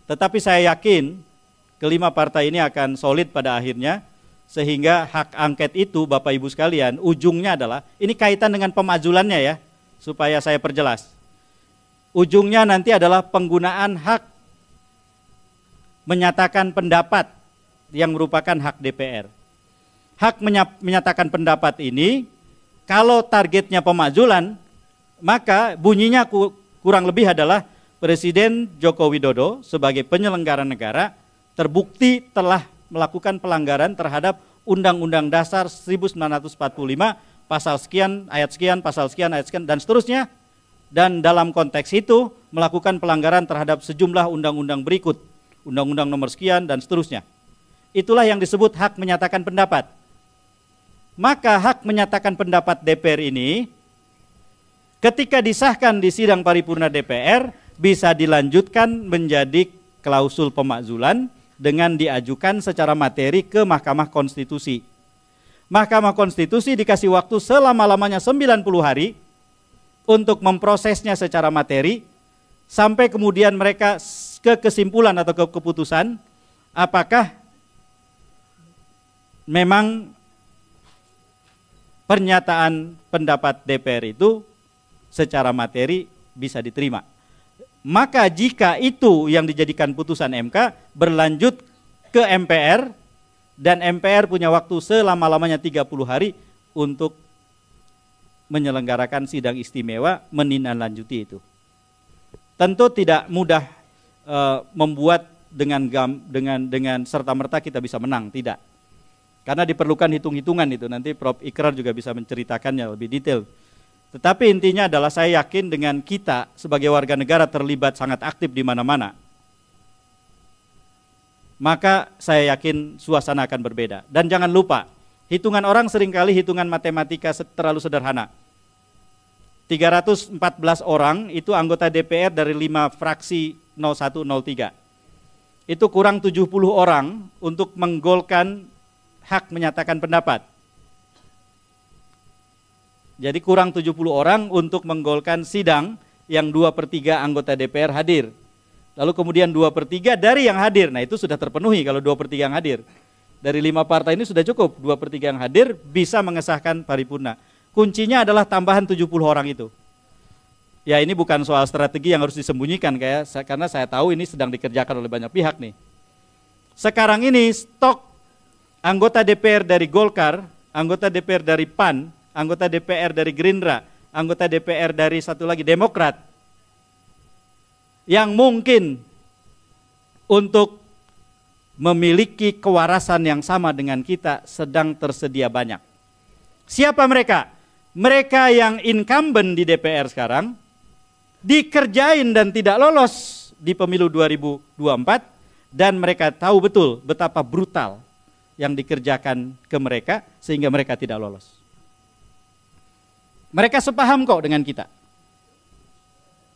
Tetapi saya yakin kelima partai ini akan solid pada akhirnya. Sehingga hak angket itu Bapak Ibu sekalian, ujungnya adalah, ini kaitan dengan pemajulannya ya, supaya saya perjelas. Ujungnya nanti adalah penggunaan hak menyatakan pendapat yang merupakan hak DPR. Hak menyatakan pendapat ini, kalau targetnya pemajulan, maka bunyinya kurang lebih adalah Presiden Joko Widodo sebagai penyelenggara negara terbukti telah melakukan pelanggaran terhadap Undang-Undang Dasar 1945, pasal sekian, ayat sekian, pasal sekian, ayat sekian, dan seterusnya. Dan dalam konteks itu melakukan pelanggaran terhadap sejumlah undang-undang berikut, Undang-Undang nomor sekian, dan seterusnya. Itulah yang disebut hak menyatakan pendapat. Maka hak menyatakan pendapat DPR ini, ketika disahkan di sidang paripurna DPR, bisa dilanjutkan menjadi klausul pemakzulan, dengan diajukan secara materi ke Mahkamah Konstitusi. Mahkamah Konstitusi dikasih waktu selama-lamanya 90 hari untuk memprosesnya secara materi, sampai kemudian mereka ke kesimpulan atau ke keputusan apakah memang pernyataan pendapat DPR itu secara materi bisa diterima. Maka jika itu yang dijadikan putusan MK berlanjut ke MPR dan MPR punya waktu selama-lamanya 30 hari untuk menyelenggarakan sidang istimewa menindaklanjuti itu. Tentu tidak mudah membuat dengan serta-merta kita bisa menang, tidak. Karena diperlukan hitung-hitungan itu, nanti Prof. Ikrar juga bisa menceritakannya lebih detail. Tetapi intinya adalah saya yakin dengan kita sebagai warga negara terlibat sangat aktif di mana-mana, maka saya yakin suasana akan berbeda. Dan jangan lupa, hitungan orang seringkali hitungan matematika terlalu sederhana. 314 orang itu anggota DPR dari 5 fraksi 01, 03. Itu kurang 70 orang untuk menggolkan hak menyatakan pendapat. Jadi kurang 70 orang untuk menggolkan sidang yang 2/3 anggota DPR hadir. Lalu kemudian 2/3 dari yang hadir. Nah itu sudah terpenuhi kalau 2/3 yang hadir. Dari 5 partai ini sudah cukup, 2/3 yang hadir bisa mengesahkan paripurna. Kuncinya adalah tambahan 70 orang itu. Ya ini bukan soal strategi yang harus disembunyikan karena saya tahu ini sedang dikerjakan oleh banyak pihak nih. Sekarang ini stok anggota DPR dari Golkar, anggota DPR dari PAN, anggota DPR dari Gerindra, anggota DPR dari satu lagi Demokrat, yang mungkin untuk memiliki kewarasan yang sama dengan kita sedang tersedia banyak. Siapa mereka? Mereka yang incumbent di DPR sekarang, dikerjain dan tidak lolos di pemilu 2024, dan mereka tahu betul betapa brutal yang dikerjakan ke mereka sehingga mereka tidak lolos. Mereka sepaham kok dengan kita.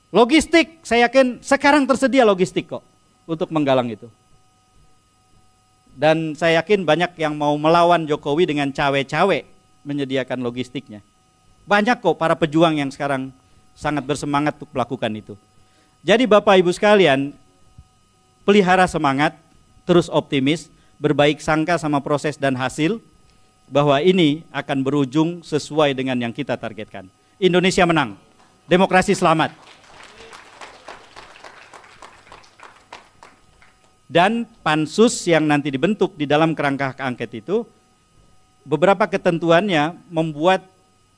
Logistik, saya yakin sekarang tersedia logistik kok untuk menggalang itu. Dan saya yakin banyak yang mau melawan Jokowi dengan cawe-cawe menyediakan logistiknya. Banyak kok para pejuang yang sekarang sangat bersemangat untuk melakukan itu. Jadi Bapak Ibu sekalian, pelihara semangat, terus optimis, berbaik sangka sama proses dan hasil, bahwa ini akan berujung sesuai dengan yang kita targetkan. Indonesia menang, demokrasi selamat. Dan pansus yang nanti dibentuk di dalam kerangka hak angket itu, beberapa ketentuannya membuat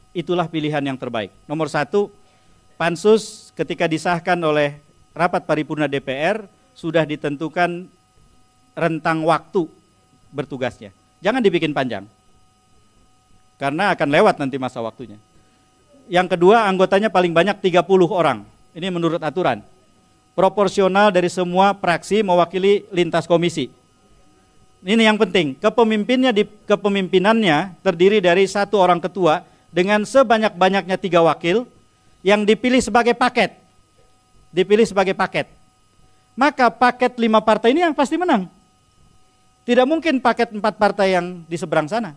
itulah pilihan yang terbaik. Nomor 1, pansus ketika disahkan oleh rapat paripurna DPR sudah ditentukan rentang waktu bertugasnya. Jangan dibikin panjang, karena akan lewat nanti masa waktunya. Yang kedua, anggotanya paling banyak 30 orang. Ini menurut aturan. Proporsional dari semua fraksi mewakili lintas komisi. Ini yang penting. Kepemimpinannya terdiri dari 1 orang ketua dengan sebanyak-banyaknya 3 wakil yang dipilih sebagai paket. Dipilih sebagai paket. Maka paket 5 partai ini yang pasti menang. Tidak mungkin paket 4 partai yang di seberang sana.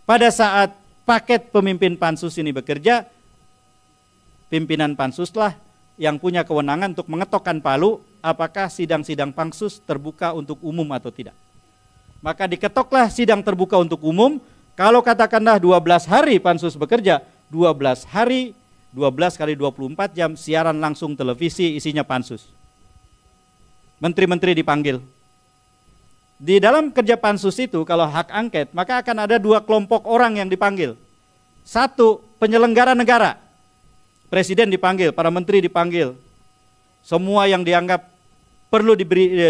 Pada saat paket pemimpin pansus ini bekerja, pimpinan pansuslah yang punya kewenangan untuk mengetokkan palu apakah sidang-sidang pansus terbuka untuk umum atau tidak. Maka diketoklah sidang terbuka untuk umum. Kalau katakanlah 12 hari pansus bekerja, 12 hari, 12 kali 24 jam siaran langsung televisi isinya pansus. Menteri-menteri dipanggil. Di dalam kerja pansus itu kalau hak angket maka akan ada 2 kelompok orang yang dipanggil. 1, penyelenggara negara. Presiden dipanggil, para menteri dipanggil. Semua yang dianggap perlu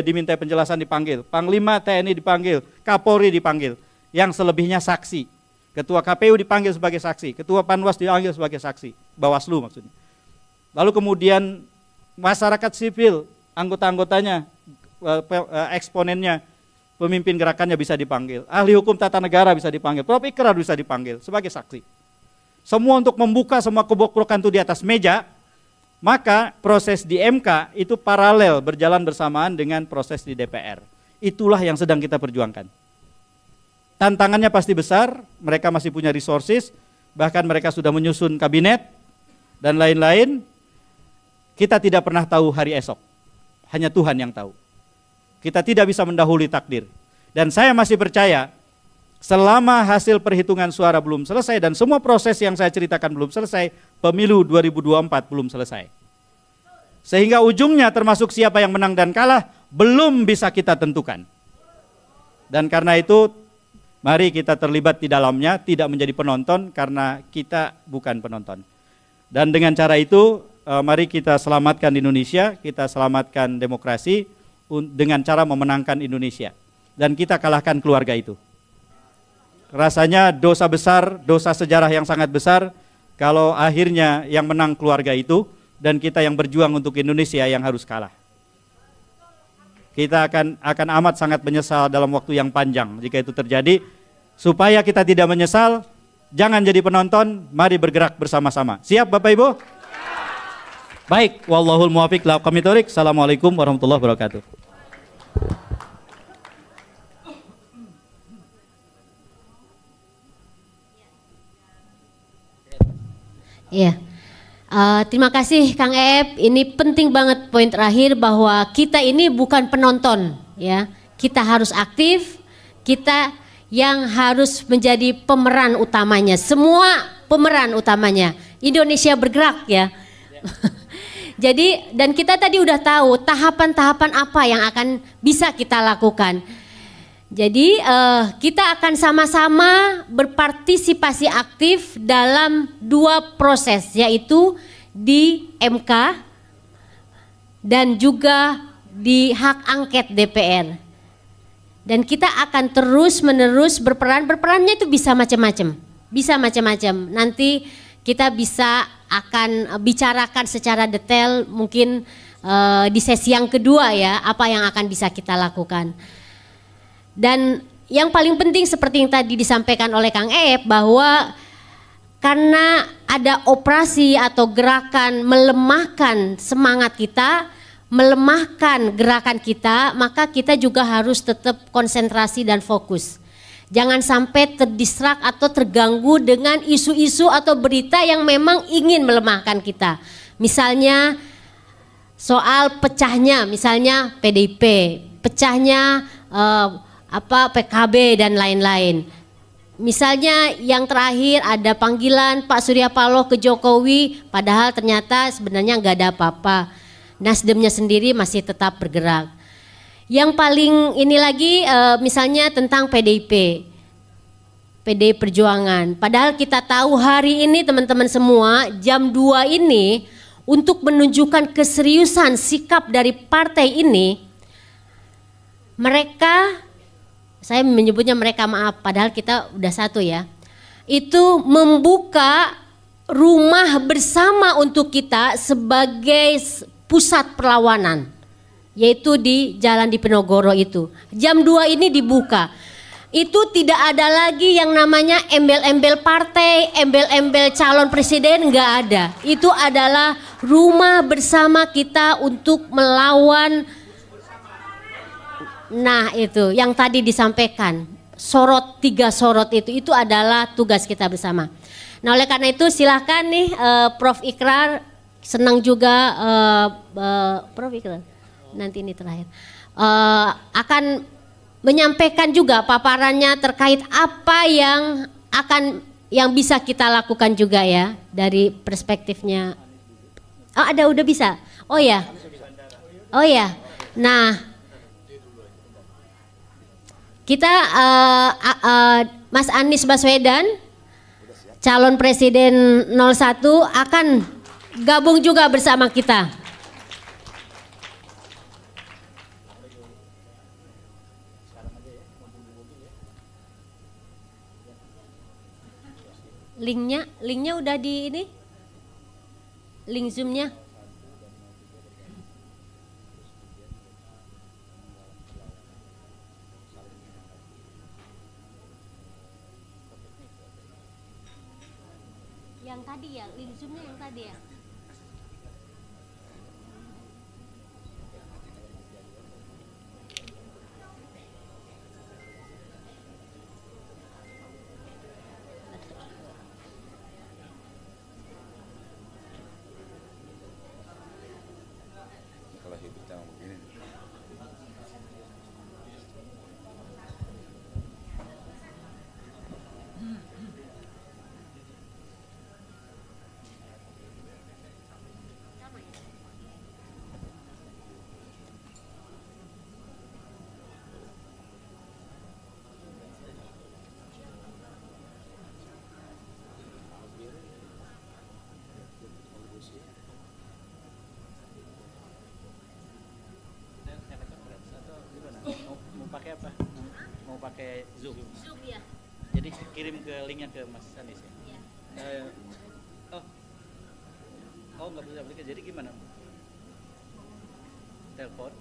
diminta penjelasan dipanggil. Panglima TNI dipanggil, Kapolri dipanggil. Yang selebihnya saksi. Ketua KPU dipanggil sebagai saksi, Ketua Panwas dipanggil sebagai saksi, Bawaslu maksudnya. Lalu kemudian masyarakat sipil, anggota-anggotanya, eksponennya, pemimpin gerakannya bisa dipanggil, ahli hukum tata negara bisa dipanggil, Prof. Ikrar bisa dipanggil sebagai saksi. Semua untuk membuka semua kebobrokan itu di atas meja, maka proses di MK itu paralel berjalan bersamaan dengan proses di DPR. Itulah yang sedang kita perjuangkan. Tantangannya pasti besar, mereka masih punya resources, bahkan mereka sudah menyusun kabinet dan lain-lain. Kita tidak pernah tahu hari esok. hanya Tuhan yang tahu. Kita tidak bisa mendahului takdir. Dan saya masih percaya, selama hasil perhitungan suara belum selesai dan semua proses yang saya ceritakan belum selesai, pemilu 2024 belum selesai. Sehingga ujungnya termasuk siapa yang menang dan kalah belum bisa kita tentukan. Dan karena itu mari kita terlibat di dalamnya, tidak menjadi penonton karena kita bukan penonton. Dan dengan cara itu mari kita selamatkan Indonesia, kita selamatkan demokrasi dengan cara memenangkan Indonesia. Dan kita kalahkan keluarga itu. Rasanya dosa besar, dosa sejarah yang sangat besar kalau akhirnya yang menang keluarga itu dan kita yang berjuang untuk Indonesia yang harus kalah. Kita akan amat sangat menyesal dalam waktu yang panjang jika itu terjadi. Supaya kita tidak menyesal, jangan jadi penonton, mari bergerak bersama-sama. Siap Bapak Ibu? Baik, wallahul muwaffiq ila aqwamit thoriq. Assalamualaikum warahmatullahi wabarakatuh. Iya. Terima kasih Kang Eep. Ini penting banget poin terakhir bahwa kita ini bukan penonton, ya. Kita harus aktif, kita yang harus menjadi pemeran utamanya. Semua pemeran utamanya. Indonesia bergerak, ya. Jadi dan kita tadi udah tahu tahapan-tahapan apa yang akan bisa kita lakukan. Jadi kita akan sama-sama berpartisipasi aktif dalam dua proses, yaitu di MK dan juga di hak angket DPR. Dan kita akan terus-menerus berperan, berperannya itu bisa macam-macam, bisa macam-macam. Nanti kita bisa akan bicarakan secara detail mungkin di sesi yang kedua ya, apa yang akan bisa kita lakukan. Dan yang paling penting seperti yang tadi disampaikan oleh Kang Eep bahwa karena ada operasi atau gerakan melemahkan semangat kita, melemahkan gerakan kita, maka kita juga harus tetap konsentrasi dan fokus. Jangan sampai terdistrak atau terganggu dengan isu-isu atau berita yang memang ingin melemahkan kita. Misalnya soal pecahnya, misalnya PDIP, pecahnya PKB dan lain-lain. Misalnya yang terakhir ada panggilan Pak Surya Paloh ke Jokowi, padahal ternyata sebenarnya nggak ada apa-apa. Nasdemnya sendiri masih tetap bergerak. Yang paling ini lagi misalnya tentang PDIP, PDI Perjuangan. Padahal kita tahu hari ini teman-teman semua jam 2 ini untuk menunjukkan keseriusan sikap dari partai ini, mereka, saya menyebutnya mereka maaf, padahal kita udah satu ya, itu membuka rumah bersama untuk kita sebagai pusat perlawanan, yaitu di Jalan Diponegoro itu. Jam 2 ini dibuka. Itu tidak ada lagi yang namanya embel-embel partai, embel-embel calon presiden, nggak ada. Itu adalah rumah bersama kita untuk melawan. Nah itu yang tadi disampaikan, sorot 3 sorot itu adalah tugas kita bersama. Nah oleh karena itu silahkan nih Prof. Ikrar, senang juga Prof. Ikrar, nanti ini terakhir, akan menyampaikan juga paparannya terkait apa yang bisa kita lakukan juga ya dari perspektifnya. Oh ada, udah bisa. Oh ya. Oh ya. Nah, kita Mas Anies Baswedan, calon presiden 01 akan gabung juga bersama kita. Linknya udah di ini, link zoomnya. Yang tadi ya, link zoomnya yang tadi ya. Kalau hidup sama begini pakai Zoom. Zoom ya. Jadi kirim ke linknya ke Mas Anies ya. Ya. Oh nggak bisa aplikasi. Jadi gimana? Telepon,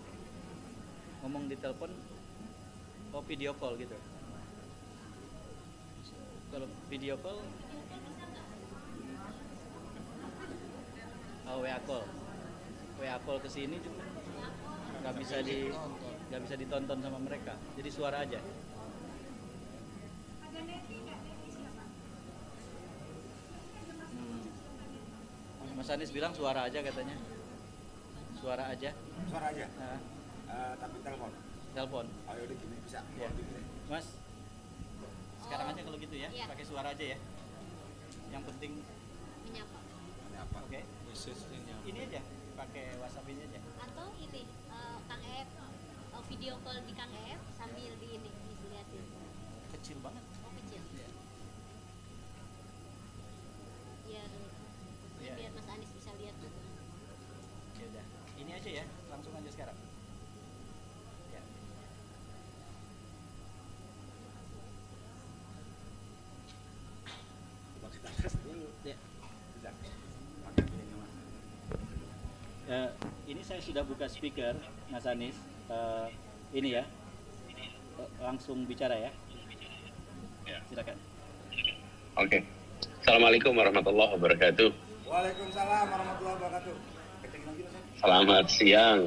ngomong di telepon, video call gitu. Kalau video call, WA call ke sini juga nggak bisa ditonton sama mereka. Jadi suara aja. Mas Anies bilang suara aja katanya. Suara aja. Nah. Tapi Telepon. Ayo udah gini bisa. Ya. Mas, sekarang aja kalau gitu ya, pakai suara aja ya. Yang penting Menyapa. Oke. Ini aja, pakai WhatsApp ini aja. Atau ini Kang Ep video call di Kang Ep sambil di ini dilihatin. Kecil banget. Oh kecil. Biar Mas Anies bisa lihat juga. Ya udah. Ini aja ya, langsung aja sekarang. Ya. Kita tes dulu. Ya. Bisa. Pakai pilihnya Mas. Ini saya sudah buka speaker, Mas Anies. Ini ya, langsung bicara ya. Silakan. Oke. Assalamualaikum warahmatullahi wabarakatuh. Waalaikumsalam warahmatullahi wabarakatuh. Selamat siang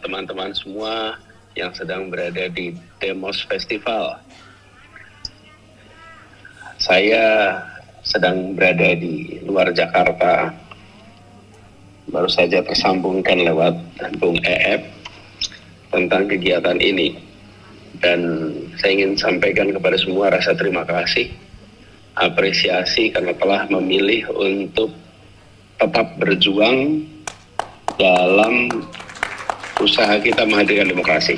teman-teman semua yang sedang berada di Demos Festival. Saya sedang berada di luar Jakarta. Baru saja tersambungkan lewat Bung EF tentang kegiatan ini. Dan saya ingin sampaikan kepada semua rasa terima kasih, apresiasi karena telah memilih untuk tetap berjuang dalam usaha kita menghadirkan demokrasi.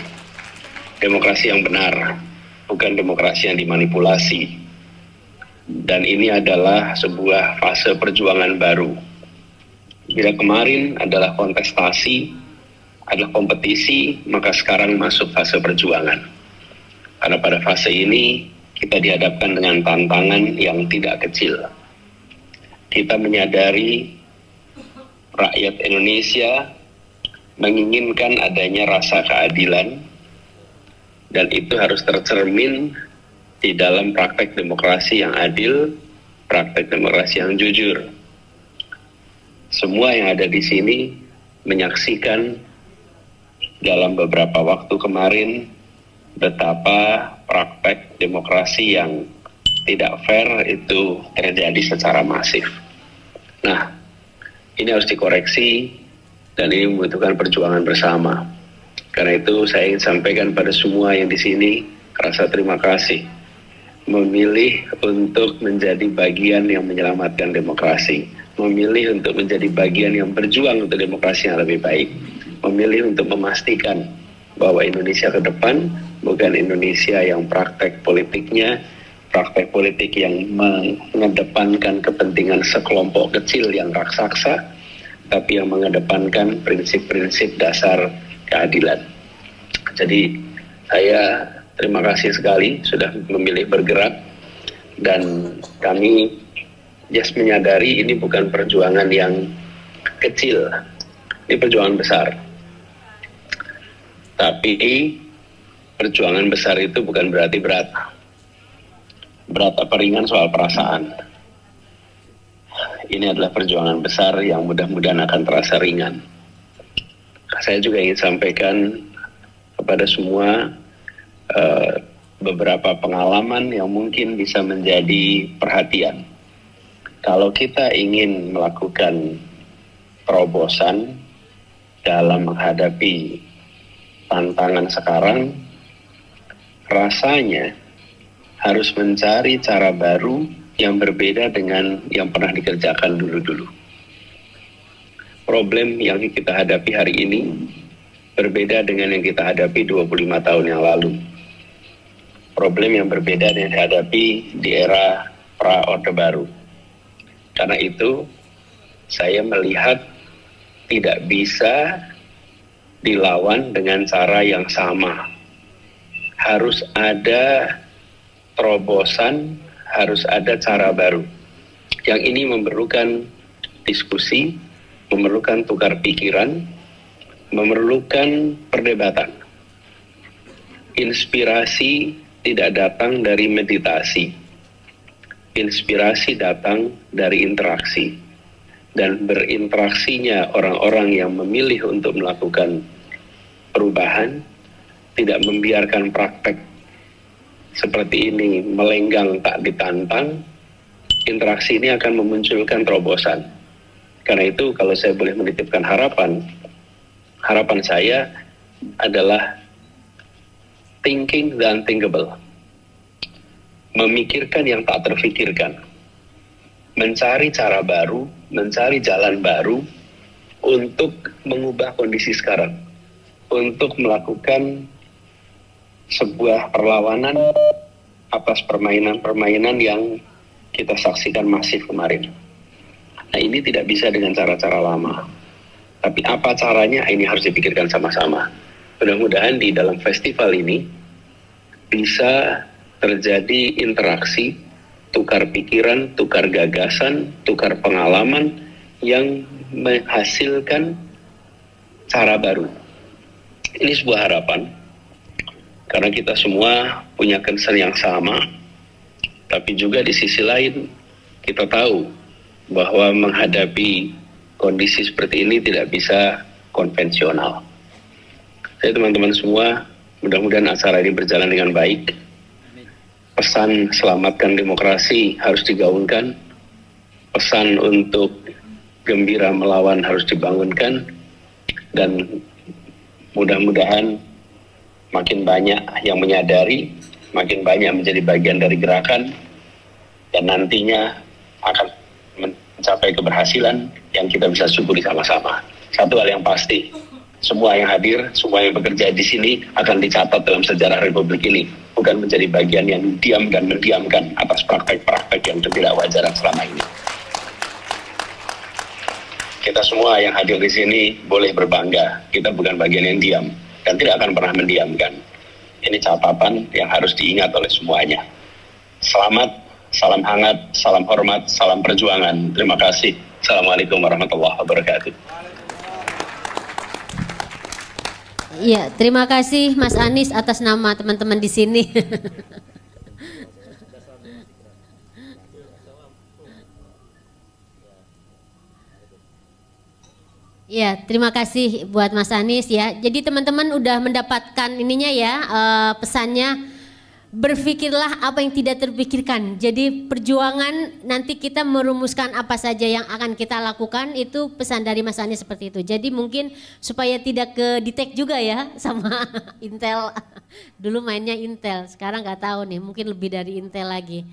Demokrasi yang benar, bukan demokrasi yang dimanipulasi. Dan ini adalah sebuah fase perjuangan baru. Bila kemarin adalah kontestasi, adalah kompetisi, maka sekarang masuk fase perjuangan. Karena pada fase ini kita dihadapkan dengan tantangan yang tidak kecil. Kita menyadari rakyat Indonesia menginginkan adanya rasa keadilan, dan itu harus tercermin di dalam praktek demokrasi yang adil, praktek demokrasi yang jujur. Semua yang ada di sini menyaksikan dalam beberapa waktu kemarin betapa praktek demokrasi yang tidak fair itu terjadi secara masif. Nah, ini harus dikoreksi dan ini membutuhkan perjuangan bersama. Karena itu saya ingin sampaikan pada semua yang di sini rasa terima kasih memilih untuk menjadi bagian yang menyelamatkan demokrasi, memilih untuk menjadi bagian yang berjuang untuk demokrasi yang lebih baik, memilih untuk memastikan bahwa Indonesia ke depan bukan Indonesia yang praktek politiknya, praktek politik yang mengedepankan kepentingan sekelompok kecil yang raksasa, tapi yang mengedepankan prinsip-prinsip dasar keadilan. Jadi saya terima kasih sekali sudah memilih bergerak, dan kami menyadari ini bukan perjuangan yang kecil, ini perjuangan besar. Tapi perjuangan besar itu bukan berarti berat. Berat apa ringan soal perasaan. Ini adalah perjuangan besar yang mudah-mudahan akan terasa ringan. Saya juga ingin sampaikan kepada semua beberapa pengalaman yang mungkin bisa menjadi perhatian. Kalau kita ingin melakukan terobosan dalam menghadapi tantangan sekarang, rasanya harus mencari cara baru yang berbeda dengan yang pernah dikerjakan dulu-dulu. Problem yang kita hadapi hari ini berbeda dengan yang kita hadapi 25 tahun yang lalu. Problem yang berbeda dengan yang dihadapi di era pra-Orde Baru. Karena itu, saya melihat tidak bisa dilawan dengan cara yang sama. Harus ada terobosan, harus ada cara baru. Yang ini memerlukan diskusi, memerlukan tukar pikiran, memerlukan perdebatan. Inspirasi tidak datang dari meditasi. Inspirasi datang dari interaksi. Dan berinteraksinya orang-orang yang memilih untuk melakukan perubahan, tidak membiarkan praktek seperti ini melenggang tak ditantang, interaksi ini akan memunculkan terobosan. Karena itu kalau saya boleh menitipkan harapan saya adalah thinking the unthinkable. Memikirkan yang tak terfikirkan. Mencari cara baru, mencari jalan baru untuk mengubah kondisi sekarang. Untuk melakukan sebuah perlawanan atas permainan-permainan yang kita saksikan masif kemarin. Nah, ini tidak bisa dengan cara-cara lama. Tapi apa caranya, ini harus dipikirkan sama-sama. Mudah-mudahan di dalam festival ini bisa terjadi interaksi, tukar pikiran, tukar gagasan, tukar pengalaman yang menghasilkan cara baru. Ini sebuah harapan. Karena kita semua punya concern yang sama, tapi juga di sisi lain kita tahu bahwa menghadapi kondisi seperti ini tidak bisa konvensional. Jadi teman-teman semua, mudah-mudahan acara ini berjalan dengan baik. Pesan selamatkan demokrasi harus digaungkan. Pesan untuk gembira melawan harus dibangunkan. Dan mudah-mudahan makin banyak yang menyadari, makin banyak menjadi bagian dari gerakan, dan nantinya akan mencapai keberhasilan yang kita bisa syukuri sama-sama. Satu hal yang pasti, semua yang hadir, semua yang bekerja di sini akan dicatat dalam sejarah Republik ini, bukan menjadi bagian yang diam dan mendiamkan atas praktek-praktek yang tidak wajar selama ini. Kita semua yang hadir di sini boleh berbangga, kita bukan bagian yang diam dan tidak akan pernah mendiamkan. Ini catatan yang harus diingat oleh semuanya. Selamat, salam hangat, salam hormat, salam perjuangan. Terima kasih. Assalamualaikum warahmatullahi wabarakatuh. Iya, terima kasih Mas Anies atas nama teman-teman di sini. Ya, terima kasih buat Mas Anies ya. Jadi teman-teman udah mendapatkan ininya ya, pesannya, berpikirlah apa yang tidak terpikirkan. Jadi perjuangan nanti kita merumuskan apa saja yang akan kita lakukan, itu pesan dari Mas Anies seperti itu. Jadi mungkin supaya tidak ke detect juga ya sama Intel. Dulu mainnya Intel, sekarang nggak tahu nih, mungkin lebih dari Intel lagi.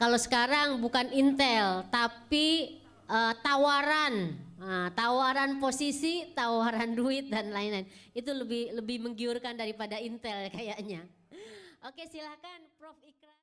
Kalau sekarang bukan Intel, tapi tawaran posisi, tawaran duit dan lain-lain. Itu lebih menggiurkan daripada Intel kayaknya. Oke, silakan Prof. Ikrar.